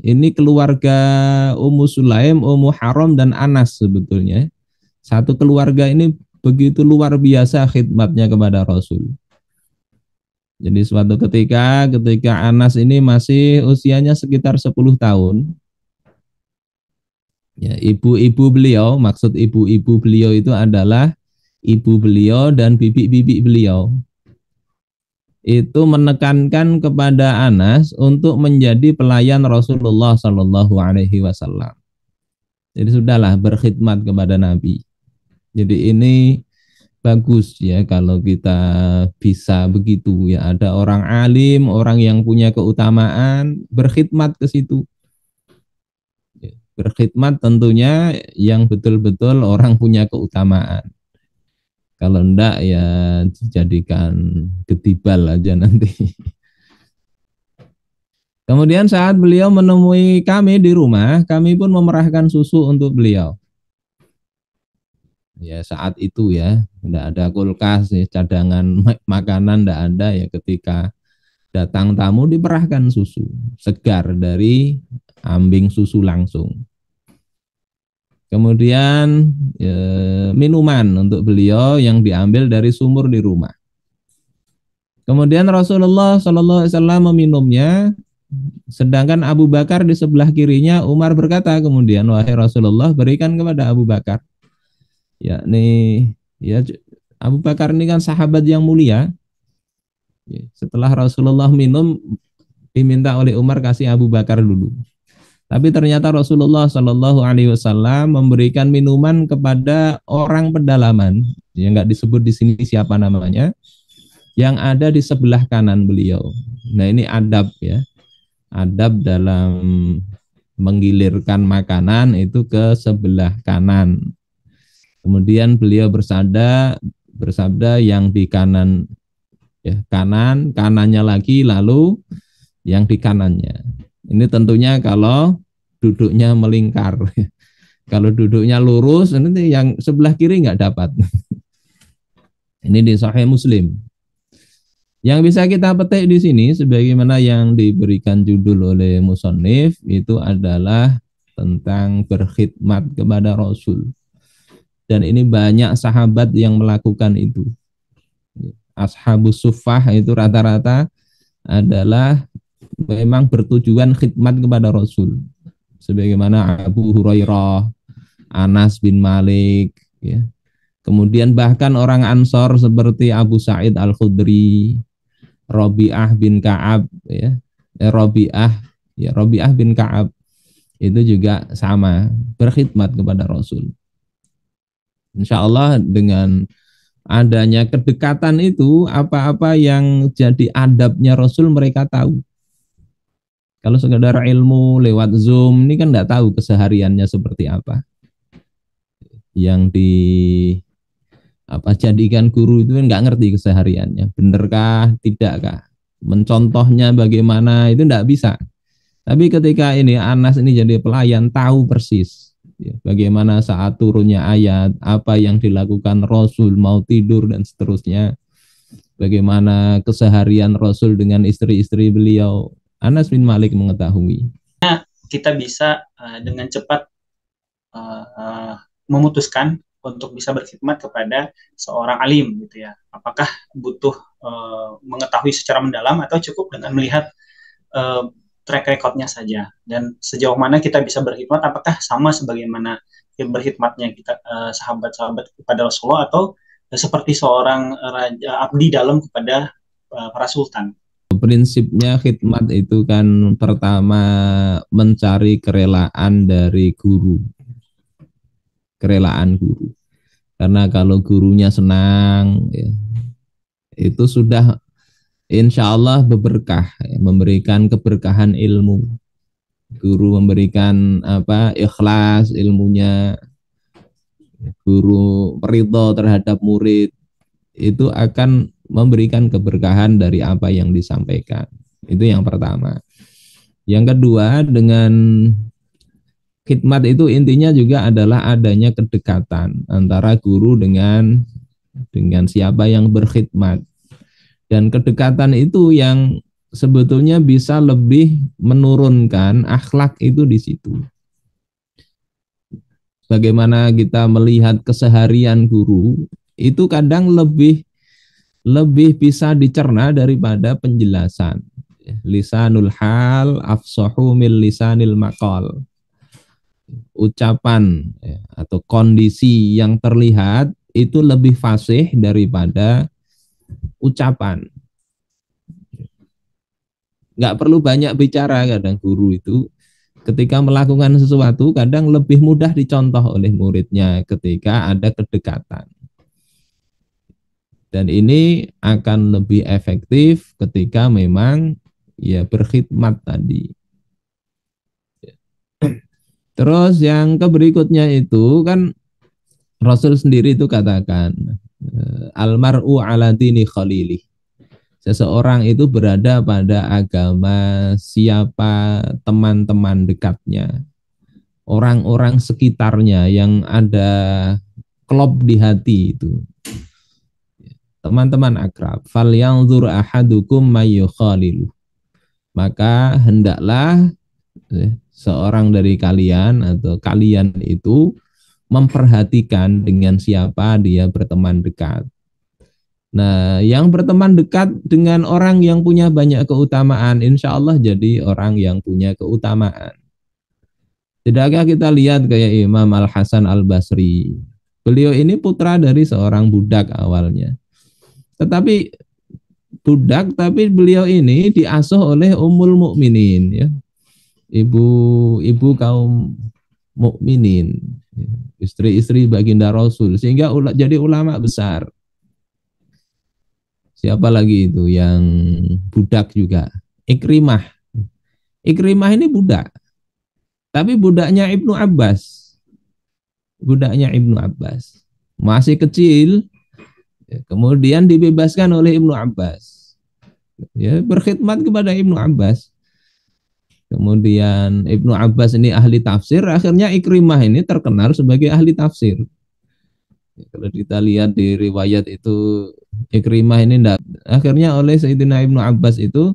ini keluarga Ummu Sulaim, Ummu Haram dan Anas sebetulnya. Satu keluarga ini begitu luar biasa khidmatnya kepada Rasul. Jadi suatu ketika Anas ini masih usianya sekitar 10 tahun, ya, ibu-ibu beliau, maksud ibu-ibu beliau itu adalah ibu beliau dan bibi-bibi beliau. Itu menekankan kepada Anas untuk menjadi pelayan Rasulullah Shallallahu Alaihi Wasallam. Jadi sudahlah berkhidmat kepada Nabi. Jadi ini bagus ya kalau kita bisa begitu ya. Ada orang alim, orang yang punya keutamaan, berkhidmat ke situ. Berkhidmat tentunya yang betul-betul orang punya keutamaan. Kalau enggak ya dijadikan ketibal aja nanti. Kemudian saat beliau menemui kami di rumah, kami pun memerahkan susu untuk beliau. Ya saat itu ya, enggak ada kulkas, ya, cadangan makanan enggak ada ya, ketika datang tamu diperahkan susu segar dari ambing susu langsung. Kemudian minuman untuk beliau yang diambil dari sumur di rumah. Kemudian Rasulullah Shallallahu Alaihi Wasallam meminumnya, sedangkan Abu Bakar di sebelah kirinya. Umar berkata kemudian, wahai Rasulullah, berikan kepada Abu Bakar. Ya Abu Bakar ini kan sahabat yang mulia. Setelah Rasulullah minum, diminta oleh Umar kasih Abu Bakar dulu. Tapi ternyata Rasulullah Shallallahu Alaihi Wasallam memberikan minuman kepada orang pedalaman, yang nggak disebut di sini siapa namanya, yang ada di sebelah kanan beliau. Nah ini adab ya, adab dalam menggilirkan makanan itu ke sebelah kanan. Kemudian beliau bersabda yang di kanan, ya kanannya lagi, lalu yang di kanannya. Ini tentunya kalau duduknya melingkar. Kalau duduknya lurus, nanti yang sebelah kiri nggak dapat. Ini di Sahih Muslim. Yang bisa kita petik di sini, sebagaimana yang diberikan judul oleh musannif, itu adalah tentang berkhidmat kepada Rasul. Dan ini banyak sahabat yang melakukan itu. Ashabus Suffah itu rata-rata adalah memang bertujuan khidmat kepada Rasul, sebagaimana Abu Hurairah, Anas bin Malik, ya. Kemudian bahkan orang Ansor seperti Abu Sa'id Al-Khudri, Rabi'ah bin Ka'ab, ya. Rabi'ah bin Ka'ab itu juga sama, berkhidmat kepada Rasul. Insya Allah dengan adanya kedekatan itu, apa-apa yang jadi adabnya Rasul mereka tahu. Kalau sekedar ilmu lewat Zoom, ini kan enggak tahu kesehariannya seperti apa. Yang jadikan guru itu enggak ngerti kesehariannya. Benerkah, tidakkah? Mencontohnya bagaimana, itu enggak bisa. Tapi ketika ini Anas ini jadi pelayan, tahu persis ya, bagaimana saat turunnya ayat, apa yang dilakukan Rasul, mau tidur dan seterusnya. Bagaimana keseharian Rasul dengan istri-istri beliau. Anas bin Malik mengetahui. Kita bisa dengan cepat memutuskan untuk bisa berkhidmat kepada seorang alim gitu ya. Apakah butuh mengetahui secara mendalam atau cukup dengan melihat track recordnya saja, dan sejauh mana kita bisa berkhidmat, apakah sama sebagaimana berkhidmatnya kita sahabat-sahabat kepada Rasulullah, atau seperti seorang raja abdi dalam kepada para sultan. Prinsipnya khidmat itu kan pertama mencari kerelaan dari guru, kerelaan guru. Karena kalau gurunya senang, ya, itu sudah insya Allah berberkah, ya, memberikan keberkahan ilmu. Guru memberikan ikhlas ilmunya, guru ridho terhadap murid, itu akan memberikan keberkahan dari apa yang disampaikan. Itu yang pertama. Yang kedua, dengan khidmat itu intinya juga adalah adanya kedekatan antara guru dengan siapa yang berkhidmat. Dan kedekatan itu yang sebetulnya bisa lebih menurunkan akhlak itu di situ. Bagaimana kita melihat keseharian guru itu kadang lebih bisa dicerna daripada penjelasan. Lisanul hal afsahu min lisanil maqal. Ucapan atau kondisi yang terlihat itu lebih fasih daripada ucapan. Nggak perlu banyak bicara, kadang guru itu ketika melakukan sesuatu kadang lebih mudah dicontoh oleh muridnya ketika ada kedekatan. Dan ini akan lebih efektif ketika memang ya berkhidmat tadi. Terus yang berikutnya itu kan Rasul sendiri itu katakan almar'u ala dini khalilih. Seseorang itu berada pada agama siapa teman-teman dekatnya, orang-orang sekitarnya yang ada klop di hati itu. Teman-teman akrab. Falyanzur ahadukum mayyukhalilu. Maka hendaklah seorang dari kalian atau kalian itu memperhatikan dengan siapa dia berteman dekat. Nah, yang berteman dekat dengan orang yang punya banyak keutamaan, insya Allah jadi orang yang punya keutamaan. Tidakkah kita lihat kayak Imam Al-Hasan Al-Basri? Beliau ini putra dari seorang budak awalnya. Tetapi budak, tapi beliau ini diasuh oleh Ummul Mukminin, ya. Ibu kaum mukminin, istri-istri baginda Rasul, sehingga jadi ulama besar. Siapa lagi itu yang budak juga? Ikrimah. Ikrimah ini budak. Tapi budaknya Ibnu Abbas. Budaknya Ibnu Abbas. Masih kecil, kemudian dibebaskan oleh Ibnu Abbas. Ya, berkhidmat kepada Ibnu Abbas. Kemudian Ibnu Abbas ini ahli tafsir, akhirnya Ikrimah ini terkenal sebagai ahli tafsir. Kalau kita lihat di riwayat itu Ikrimah ini enggak, akhirnya oleh Sayyidina Ibnu Abbas itu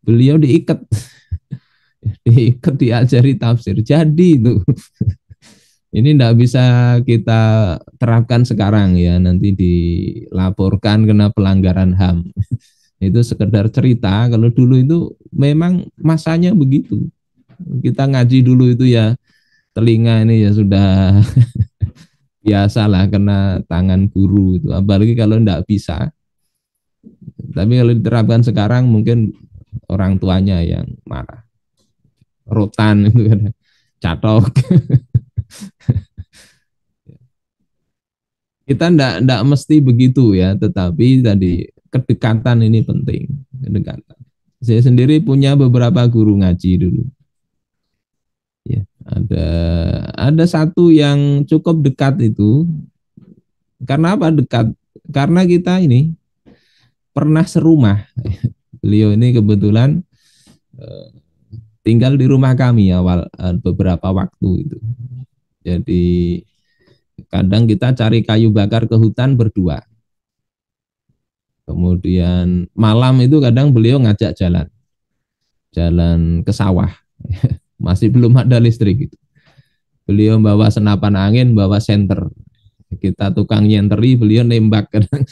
beliau diikat diajari tafsir. Jadi itu ini enggak bisa kita terapkan sekarang ya, nanti dilaporkan kena pelanggaran HAM. Itu sekedar cerita, kalau dulu itu memang masanya begitu. Kita ngaji dulu itu ya telinga ini ya sudah biasalah kena tangan guru itu, apalagi kalau enggak bisa. Tapi kalau diterapkan sekarang mungkin orang tuanya yang marah. Rotan itu kan, catok. Kita enggak mesti begitu ya, tetapi tadi kedekatan ini penting, kedekatan. Saya sendiri punya beberapa guru ngaji dulu. Ya, ada satu yang cukup dekat itu. Karena apa dekat? Karena kita ini pernah serumah. Beliau ini kebetulan tinggal di rumah kami awal beberapa waktu itu. Jadi kadang kita cari kayu bakar ke hutan berdua. Kemudian malam itu kadang beliau ngajak jalan ke sawah. Masih belum ada listrik gitu. Beliau bawa senapan angin, bawa senter. Kita tukang nyenteri, beliau nembak kadang.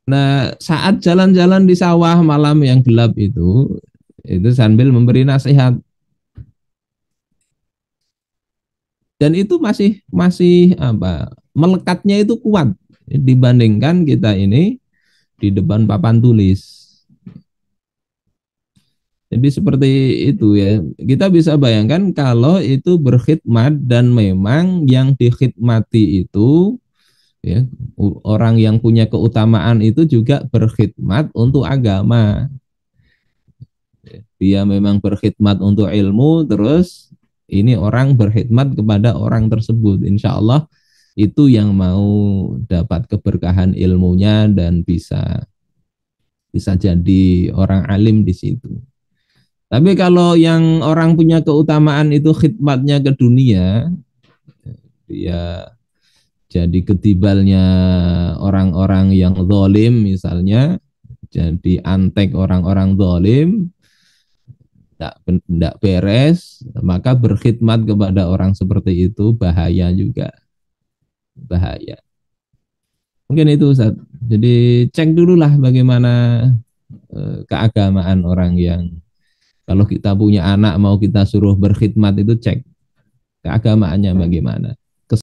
Nah, saat jalan-jalan di sawah malam yang gelap itu sambil memberi nasihat. Dan itu masih apa? Melekatnya itu kuat dibandingkan kita ini di depan papan tulis. Jadi seperti itu ya. Kita bisa bayangkan kalau itu berkhidmat dan memang yang dikhidmati itu ya, orang yang punya keutamaan itu juga berkhidmat untuk agama. Dia memang berkhidmat untuk ilmu, terus ini orang berkhidmat kepada orang tersebut. Insya Allah itu yang mau dapat keberkahan ilmunya dan bisa jadi orang alim di situ. Tapi kalau yang orang punya keutamaan itu khidmatnya ke dunia, dia jadi ketibalnya orang-orang yang zalim misalnya, jadi antek orang-orang zalim, tidak beres, maka berkhidmat kepada orang seperti itu bahaya juga, bahaya. Mungkin itu Ustaz. Jadi cek dululah bagaimana keagamaan orang yang kalau kita punya anak mau kita suruh berkhidmat itu cek keagamaannya bagaimana.